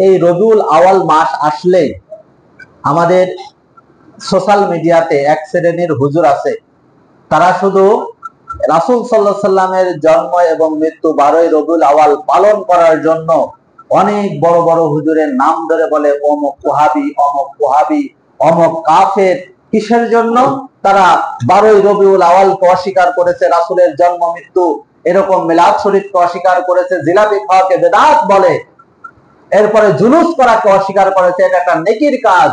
এই রবিউল আওয়াল মাস আসলে আমাদের সোশ্যাল মিডিয়াতে এক শ্রেণীর হুজুর আছে, তারা শুধু রাসূল সাল্লাল্লাহু আলাইহি সাল্লামের জন্ম এবং মৃত্যু 12ই রবিউল আওয়াল পালন করার জন্য অনেক বড় বড় হুজুরের নাম ধরে বলে অমুক ওয়াহাবি, অমুক ওয়াহাবি, অমুক কাফের। কিসের জন্য? তারা 12ই রবিউল আওয়ালকে অস্বীকার করেছে, রাসূলের জন্ম মৃত্যু এরকম মিলাদ শরীফকে অস্বীকার করেছে, জিলাপি খাওয়াকে বেদাত বলে, এরপরে জুলুস করাকে অস্বীকার করেছে। এটা একটা নেকির কাজ।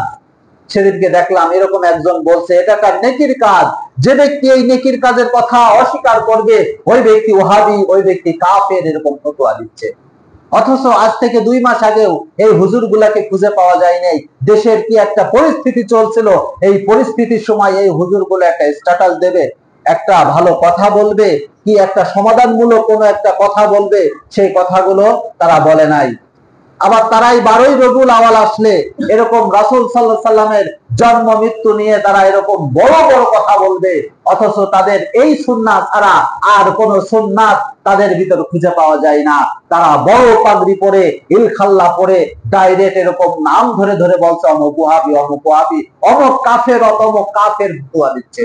সেদিনকে দেখলাম এরকম একজন বলছে এটা একটা নেকির কাজ, যে ব্যক্তি এই নেকির কাজের কথা অস্বীকার করবে ওই ব্যক্তি ওয়াহাবি, ওই ব্যক্তি কাফের, এরকম ফতোয়া দিচ্ছে। অথচ আজ থেকে 2 মাস আগেও এই হুজুর গুলাকে খুঁজে পাওয়া যায় নাই। দেশের কি একটা পরিস্থিতি চলছিল, এই পরিস্থিতির সময় এই হুজুর গুলো একটা স্ট্যাটাস দেবে, একটা ভালো কথা বলবে, কি একটা সমাধানমূলক কোনো একটা কথা বলবে, সেই কথাগুলো তারা বলে নাই। আবার তারাই 12ই রবিউল আওয়াল আসলে এরকম রাসূল সাল্লাল্লাহু আলাইহি সাল্লামের জন্ম মৃত্যু নিয়ে তারা এরকম বড় বড় কথা বলবে, অথচ তাদের এই সুন্নাত ছাড়া আর কোন সুন্নাত তাদের ভিতর খুঁজে পাওয়া যায় না। তারা বড় পাগড়ি পরে, ইলখাল্লা পরে ডাইরেক্ট এরকম নাম ধরে ধরে বলছে অমুক ওয়াহাবি, অমুক ওয়াহাবি, অমুক কাফের, অমুক কাফের ফতোয়া দিচ্ছে।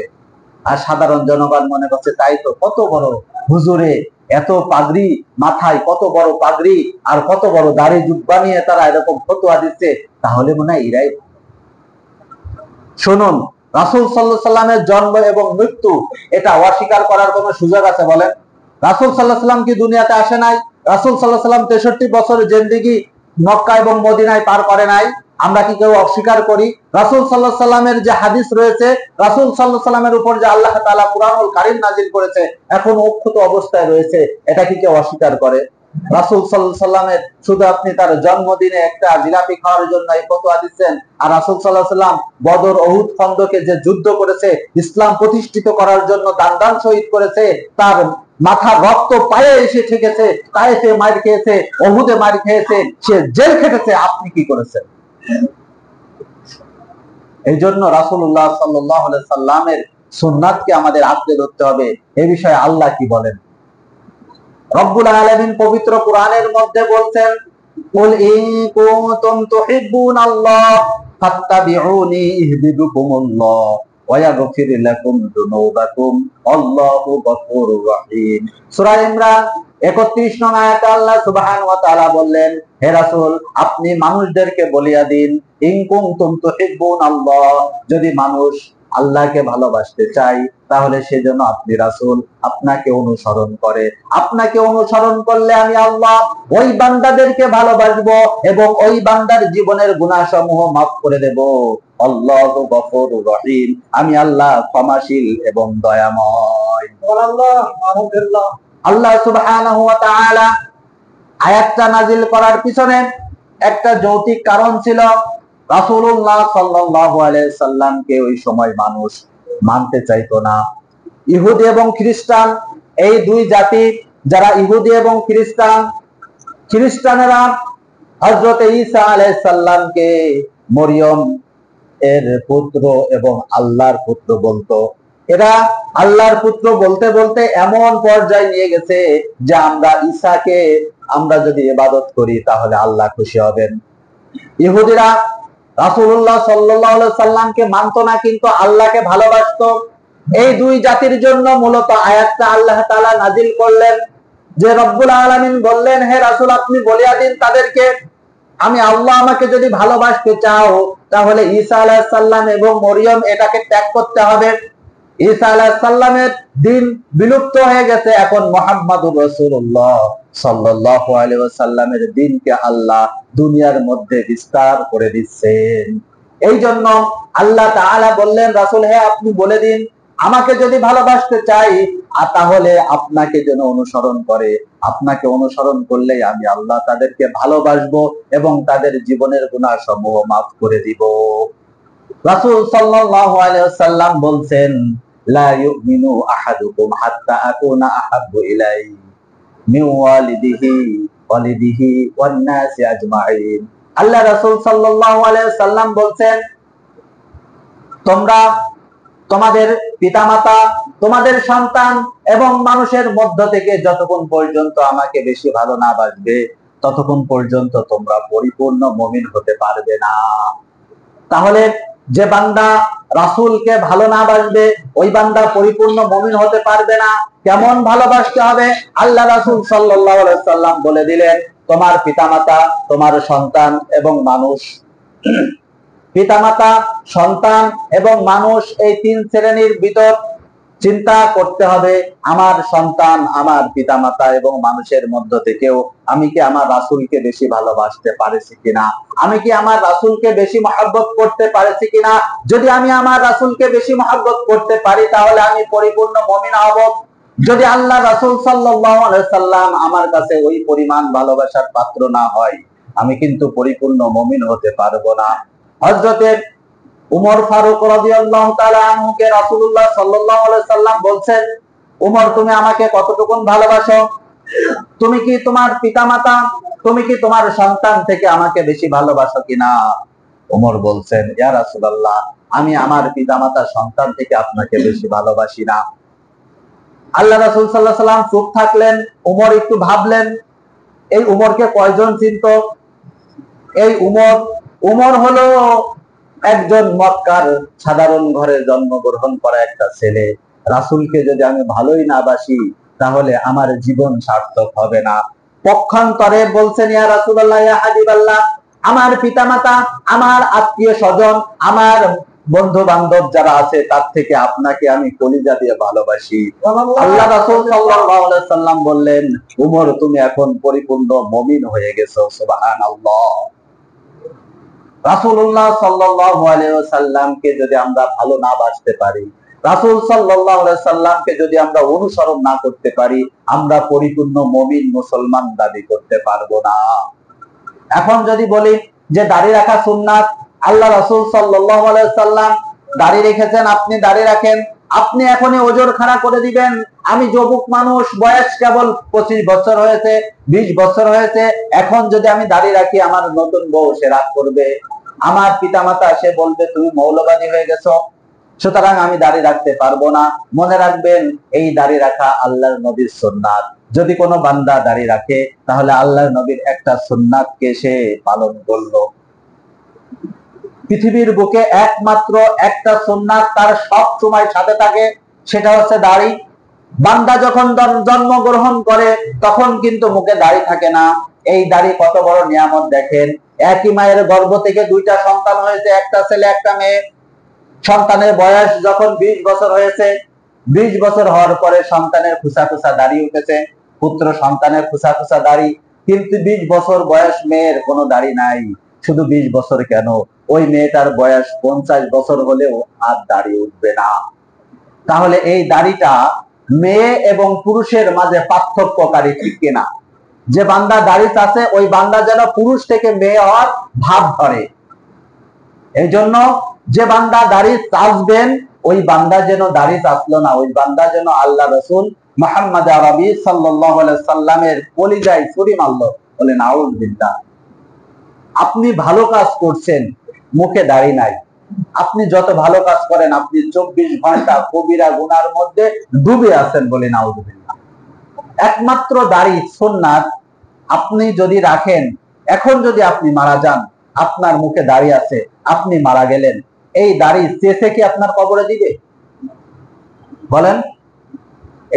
আর সাধারণ জনগণ মনে করছে তাই তো, কত বড় হুজুরে, এত পাগড়ি মাথায়, কত বড় পাগড়ি আর কত বড় দাড়ি জুব্বা নিয়ে তারা এরকম ফতোয়া দিচ্ছে, তাহলে মনে হয় এরাই। শুনুন, রাসূল সাল্লাল্লাহু আলাইহি সাল্লামের জন্ম এবং মৃত্যু এটা অস্বীকার করার কোনো সুযোগ আছে বলেন? রাসূল সাল্লাল্লাহু আলাইহি সাল্লাম কি দুনিয়াতে আসে নাই? রাসূল সাল্লাল্লাহু আলাইহি সাল্লাম 63 বছর জিন্দেগি মক্কা এবং মদিনায় পার করে নাই? আমরা কি কেউ অস্বীকার করি? রাসূল সাল্লাল্লাহু আলাইহি সাল্লামের যে হাদিস রয়েছে, রাসূল সাল্লাল্লাহু আলাইহি সাল্লামের উপর যে আল্লাহ তাআলা কুরআনুল কারীম নাযিল করেছে, এখন অক্ষত অবস্থায় রয়েছে, এটা কি কেউ অস্বীকার করে? রাসূল সাল্লাল্লাহু আলাইহি সাল্লামের শুধু আপনি তার জন্মদিনে একটা জিলাপি খাওয়ার জন্য এই ফতোয়া দিচ্ছেন, আর রাসূল সাল্লাল্লাহু আলাইহি সাল্লাম বদর, উহুদ, খন্দকে যে যুদ্ধ করেছে, ইসলাম প্রতিষ্ঠিত করার জন্য দান শহীদ করেছে, তার মাথার রক্ত পায়ে এসে ঠেকেছে, তায়েফে মার খেয়েছে, উহুদে মার খেয়েছে, সে জেল খেটেছে, আপনি কি করেছেন? এই জন্য রাসূলুল্লাহ সাল্লাল্লাহু আলাইহি সাল্লামের সুন্নাতকে আমাদের আঁকড়ে ধরতে হবে। এই বিষয়ে আল্লাহ কি বলেন? রব্বুল আলামিন পবিত্র কোরআনের মধ্যে বলছেন, কুল ইন কুনতুম তুহিব্বুনাল্লাহ ফাত্তাবিউনি ইহবিবকুমুল্লাহ ওয়া ইয়াগফির লাকুম যুনুবাকুম আল্লাহু গফুরুর রহিম। সূরা ইমরান 31 নং আয়াতে আল্লাহ সুবহানাহু ওয়া তাআলা বললেন, হে রাসূল, আপনি মানুষদেরকে বলিয়া দিন, ইন কুনতুম তুহিব্বুনাল্লাহ, যদি মানুষ আল্লাহকে ভালোবাসতে চাই তাহলে সেজন্য আপনি রাসূল, আপনাকে অনুসরণ করে। আপনাকে অনুসরণ করলে আমি আল্লাহ ওই বান্দাদেরকে ভালোবাসবো এবং ওই বান্দার জীবনের গুনাহসমূহ মাফ করে দেব। আল্লাহু গফুরুর রহিম, আমি আল্লাহ ক্ষমাশীল এবং দয়াময়। আলহামদুলিল্লাহ। আল্লাহ সুবহানাহু ওয়া তাআলা আয়াতটা নাযিল করার পিছনে একটা যৌক্তিক কারণ ছিল। রাসূলুল্লাহ সাল্লাল্লাহু আলাইহি সাল্লামকে ওই সময় মানুষ মানতে চাইতো না। ইহুদি এবং খ্রিস্টান, এই দুই জাতি, যারা ইহুদি এবং খ্রিস্টানেরা হযরত ঈসা আলাইহিস সালামকে মরিয়ম এর পুত্র এবং আল্লাহর পুত্র বলতো। এরা আল্লাহর পুত্র বলতে বলতে এমন পর্যায়ে নিয়ে গেছে যে আমরা ঈসাকে আমরা যদি ইবাদত করি তাহলে আল্লাহ খুশি হবেন। ইহুদিরা রাসূলুল্লাহ সাল্লাল্লাহু আলাইহি সাল্লামকে মানতো না, কিন্তু আল্লাহকে ভালোবাসতো। এই দুই জাতির জন্য মূলত আয়াতটা আল্লাহ তাআলা নাযিল করলেন, যে রব্বুল আলামিন বললেন, হে রাসূল, আপনি বলিয়া দিন তাদেরকে, আমি আল্লাহ, আমাকে যদি ভালোবাসতে চাও তাহলে ঈসা আলাইহিস সালাম এবং মরিয়ম এটাকে ত্যাগ করতে হবে। ঈসা আলাইহিস সালামের দিন বিলুপ্ত হয়ে গেছে, এখন মুহাম্মাদুর রাসূলুল্লাহ সাল্লাল্লাহু আলাইহি ওয়াসাল্লামের দিনকে আল্লাহ দুনিয়ার মধ্যে বিস্তার করে দিচ্ছেন। এই জন্য আল্লাহ তাআলা বললেন, রাসূল, হে আপনি বলে দিন, আমাকে যদি ভালোবাসতে চাই তাহলে আপনাকে যেন অনুসরণ করে। আপনাকে অনুসরণ করলেই আমি আল্লাহ তাদেরকে ভালোবাসবো এবং তাদের জীবনের গুনাহসমূহ মাফ করে দিব। রাসূল সাল্লাল্লাহু আলাইহি ওয়াসাল্লাম বলছেন, লা ইউমিনু আহাদুকুম হাত্তা আকুনা আহাব্বু ইলাইহি মিন ওয়ালিদিহি ওয়ান নাসি আজমাইন। আল্লাহ রাসূল সাল্লাল্লাহু আলাইহি ওয়াসাল্লাম বলছেন, তোমরা তোমাদের পিতামাতা, তোমাদের সন্তান এবং মানুষের মধ্য থেকে যতক্ষণ পর্যন্ত আমাকে বেশি ভালো না বাসবে, ততক্ষণ পর্যন্ত তোমরা পরিপূর্ণ মুমিন হতে পারবে না। তাহলে যে বান্দা রাসূলকে ভালো না বাসবে ওই বান্দা পরিপূর্ণ মুমিন হতে পারবে না। কেমন ভালোবাসতে হবে? আল্লাহ রাসূল সাল্লাল্লাহু আলাইহি সাল্লাম বলে দিলেন, তোমার পিতামাতা, তোমার সন্তান এবং মানুষ। পিতামাতা, সন্তান এবং মানুষ, এই তিন শ্রেণীর ভিতর চিন্তা করতে হবে, আমার সন্তান, আমার পিতামাতা এবং মানুষের মধ্য থেকেও আমি কি আমার রাসূলকে বেশি ভালোবাসতে পারছি কিনা, আমি কি আমার রাসূলকে বেশি মহব্বত করতে পারছি কিনা। যদি আমি আমার রাসূলকে বেশি মহব্বত করতে পারি তাহলে আমি পরিপূর্ণ মুমিন হব। যদি আল্লাহ রাসূল সাল্লাল্লাহু আলাইহি সাল্লাম আমার কাছে ওই পরিমাণ ভালোবাসার পাত্র না হয়, আমি কিন্তু পরিপূর্ণ মুমিন হতে পারবো না। হযরতে উমর ফারুক রাদিয়াল্লাহু তাআলা আনহুকে রাসূলুল্লাহ সাল্লাল্লাহু আলাইহি সাল্লাম বলছেন, উমর তুমি আমাকে কতটুকু ভালোবাসো? তুমি কি তোমার পিতামাতা, তুমি কি তোমার সন্তান থেকে আমাকে বেশি ভালোবাসো কিনা? উমর বলছেন, ইয়া রাসূলুল্লাহ, আমি আমার পিতামাতা সন্তান থেকে আপনাকে বেশি ভালোবাসি না। আল্লাহ রাসূল সাল্লাল্লাহু আলাইহি সাল্লাম চুপ থাকলেন। উমর একটু ভাবলেন, এই উমরকে কয়জন চিনত? এই উমর হলো একজন মক্কার সাধারণ ঘরে জন্মগ্রহণ করা একটা ছেলে। রাসূলকে যদি আমি ভালোই না বাসি তাহলে আমার জীবন সার্থক হবে না। পক্ষান্তরে বলছেন, ইয়া রাসূলুল্লাহ, ইয়া হাবিবাল্লাহ, আমার পিতামাতা, আমার আত্মীয় স্বজন, আমার বন্ধু বান্ধব যারা আছে তার থেকে আপনাকে আমি কলিজা দিয়ে ভালোবাসি। আল্লাহ রাসূল সাল্লাল্লাহু আলাইহি সাল্লাম বললেন, উমর তুমি এখন পরিপূর্ণ মুমিন হয়ে গেছো। সুবহানাল্লাহ। রাসূলুল্লাহ সাল্লাল্লাহু আলাইহি ওয়াসাল্লামকে যদি আমরা ভালো না বাসতে পারি, রাসূল সাল্লাল্লাহু আলাইহি সাল্লামকে যদি আমরা অনুসরণ না করতে পারি, আমরা পরিপূর্ণ মুমিন মুসলমান দাবি করতে পারবো না। এখন যদি বলি যে দাড়ি রাখা সুন্নাত, আল্লাহ রাসূল সাল্লাল্লাহু আলাইহি সাল্লাম দাড়ি রেখেছেন, আপনি দাড়ি রাখেন, আপনি এখনই ওজর খাড়া করে দিবেন, আমি যুবক মানুষ, বয়স কেবল 25 বছর হয়েছে, 20 বছর হয়েছে, এখন যদি আমি দাড়ি রাখি আমার নতুন বউ সে রাগ করবে, আমার পিতামাতা সে বলবে তুমি মৌলবাদী হয়ে গেছো, সুতরাং আমি দাড়ি রাখতে পারবো না। মনে রাখবেন, এই দাড়ি রাখা আল্লাহর নবীর সুন্নাত। যদি কোনো বান্দা দাড়ি রাখে তাহলে আল্লাহর নবীর একটা সুন্নাতকে সে পালন করলো। পৃথিবীর বুকে একমাত্র একটা সুন্নাত তার সব সময় সাথে থাকে, সেটা হচ্ছে দাড়ি। বান্দা যখন জন্মগ্রহণ করে তখন কিন্তু মুখে দাড়ি থাকে না। এই দাড়ি কত বড় নিয়ামত দেখেন। একই মায়ের গর্ভ থেকে দুইটা সন্তান হয়েছে, একটা ছেলে একটা মেয়ে। সন্তানের বয়স যখন 20 বছর হয়েছে, 20 বছর হওয়ার পরে সন্তানের খুসা খুসা দাড়ি উঠেছে, পুত্র সন্তানের খুসা খুসা দাড়ি। কিন্তু 20 বছর বয়স মেয়ের কোনো দাড়ি নাই। শুধু 20 বছর কেন, ওই মেয়েটার বয়স 50 বছর হলেও আর দাড়ি উঠবে না। তাহলে এই দাড়িটা মেয়ে এবং পুরুষের মাঝে পার্থক্যকারী, ঠিক কিনা? যে বান্দা দাড়ি চাচ্ছে ওই বান্দা যেন পুরুষ থেকে মেয়ে হওয়ার ভাব ধরে। এই জন্য যে বান্দা দাড়ি চাচবেন ওই বান্দা যেন দাড়ি চাচলো না, ওই বান্দা যেন আল্লাহ রাসূল মুহাম্মদ আরবি সাল্লাল্লাহু আলাইহি সাল্লামের কলিজায় ছুরি মারলো। বলেন আউযুবিল্লাহ। আপনি ভালো কাজ করছেন, মুখে দাড়ি নাই, আপনি যত ভালো কাজ করেন আপনি 24 ঘন্টা কবিরা গুনার মধ্যে ডুবে আছেন। বলেন আউযুবিল্লাহ। একমাত্র দাড়ি সুন্নাত, আপনি যদি রাখেন, এখন যদি আপনি মারা যান, আপনার মুখে দাড়ি আছে, আপনি মারা গেলেন, এই দাড়ি চেষে কি আপনার কবরে দিবে? বলেন,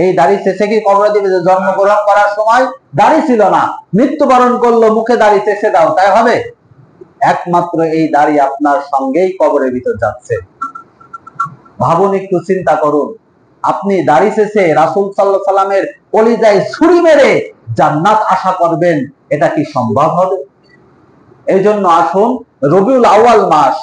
এই দাড়ি চেষে কি কবরে দিবে? যে জন্মগ্রহণ করার সময় দাড়ি ছিল না, মৃত্যুবরণ করলো, মুখে দাড়ি চেষে দাও, তাই হবে? একমাত্র এই দাড়ি আপনার সঙ্গেই কবরের ভিতর যাচ্ছে। ভাবুন, একটু চিন্তা করুন, আপনি দাড়ি চেষে রাসূল সাল্লাল্লাহু আলাইহি সাল্লামের কলিজায় ছুরি মেরে জান্নাত আশা করবেন, এটা কি সম্ভব হবে? এই জন্য আসুন, রবিউল আউয়াল মাস,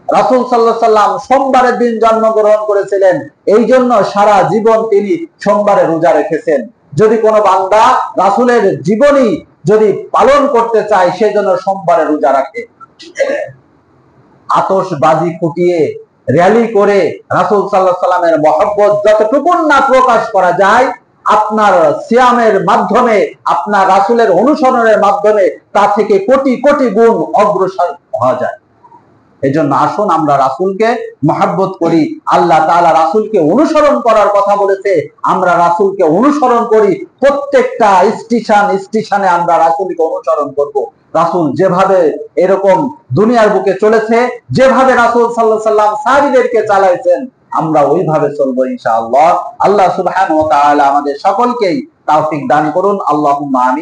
রাসূল সাল্লাল্লাহু আলাইহি সাল্লাম সোমবারের দিন জন্মগ্রহণ করেছিলেন, এই জন্য সারা জীবন তিনি সোমবারে রোজা রেখেছেন। যদি কোনো বান্দা রাসূলের জীবনী যদি পালন করতে চায় সেজন্য সোমবারে রোজা রাখে। আতশবাজি ফুটিয়ে র্যালি করে রাসূল সাল্লাল্লাহু আলাইহি সাল্লামের মহব্বত যতটুকু না প্রকাশ করা যায়, আপনার সিয়ামের মাধ্যমে, আপনার রাসূলের অনুসরণের মাধ্যমে তা থেকে কোটি কোটি গুণ অগ্রসর হওয়া যায়। এজন্য আসুন আমরা রাসূলকে মহব্বত করি। আল্লাহ তাআলা রাসূলকে অনুসরণ করার কথা বলেছে, আমরা রাসূলকে অনুসরণ করি। প্রত্যেকটা স্টেশনে আমরা রাসূলকে অনুসরণ করব। রাসূল যেভাবে এরকম দুনিয়ার বুকে চলেছে, যেভাবে রাসূল সাল্লাল্লাহু আলাইহি ওয়াসাল্লাম সাহাবীদেরকে চালাইছেন, আমরা ওইভাবে চলবো ইনশাআল্লাহ। আল্লাহ সুবহানাহু ওয়া তাআলা আমাদের সকলকেই তৌফিক দান করুন। আল্লাহুম্মা আমিন।